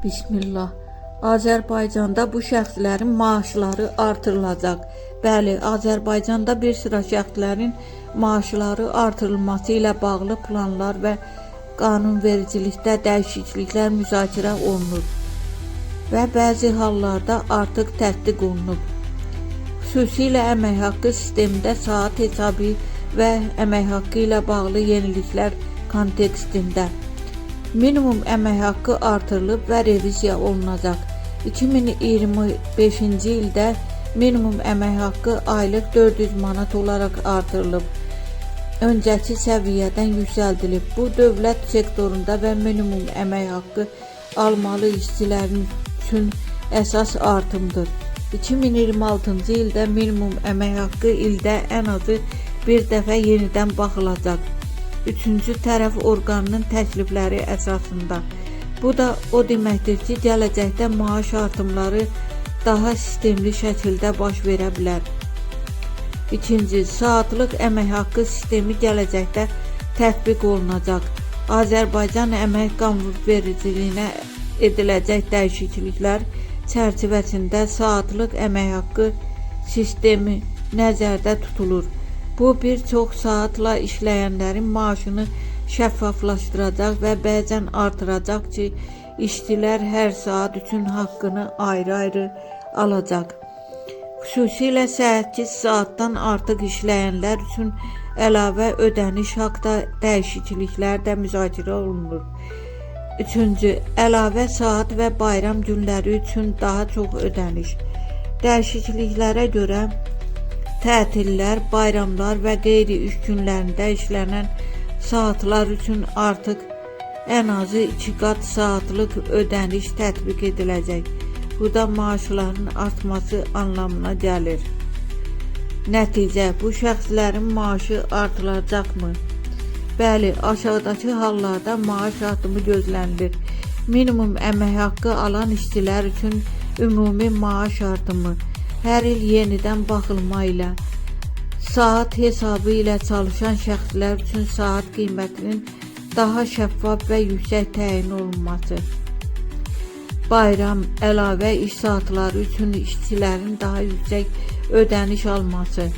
Bismillah. Azərbaycanda bu şəxslərin maaşları artırılacaq. Bəli, Azərbaycanda bir sıra şəxslərin maaşları artırılması ilə bağlı planlar və qanunvericilikdə dəyişikliklər müzakirə olunur və bəzi hallarda artıq təsdiq olunub. Xüsusilə əmək haqqı sistemində saat hesabı və əmək haqqı ilə bağlı yeniliklər kontekstində minimum əmək haqqı artırılıb və reviziya olunacaq. 2025-ci ildə minimum əmək haqqı aylıq 400 manat olaraq artırılıb. Öncəki səviyyədən yüksəldilib. Bu, dövlət sektorunda və minimum əmək haqqı almalı işçilərin üçün əsas artımdır. 2026-cı ildə minimum əmək haqqı ildə ən azı bir dəfə yenidən baxılacaq. Üçüncü tərəf orqanının təklifləri əsasında. Bu da o deməkdir ki, gələcəkdə maaş artımları daha sistemli şəkildə baş verə bilər. İkinci, saatlıq əmək haqqı sistemi gələcəkdə tətbiq olunacaq. Azərbaycan əmək qanunvericiliyinə ediləcək dəyişikliklər çərçivəsində saatlıq əmək haqqı sistemi nəzərdə tutulur. Bu, bir çox saatla işləyənlərin maaşını şəffaflaşdıracaq və bəzən artıracaq ki, işçilər hər saat üçün haqqını ayrı-ayrı alacaq. Xüsusilə 8 saatdan artıq işləyənlər üçün əlavə ödəniş haqda dəyişikliklər də müzakirə olunur. Üçüncü, əlavə saat və bayram günləri üçün daha çox ödəniş. Dəyişikliklərə görə tətillər, bayramlar və qeyri-iş günlərində işlənən saatlar üçün artıq ən azı 2 qat saatlıq ödəniş tətbiq ediləcək. Bu da maaşların artması anlamına gəlir. Nəticə, bu şəxslərin maaşı artırılacaqmı? Bəli, aşağıdakı hallarda maaş artımı gözlənilir. Minimum əmək haqqı alan işçilər üçün ümumi maaş artımı. Hər il yenidən baxılma ilə saat hesabı ilə çalışan şəxslər üçün saat qiymətinin daha şəffaf və yüksək təyin olunması. Bayram, əlavə iş saatları üçün işçilərin daha yüksək ödəniş alması.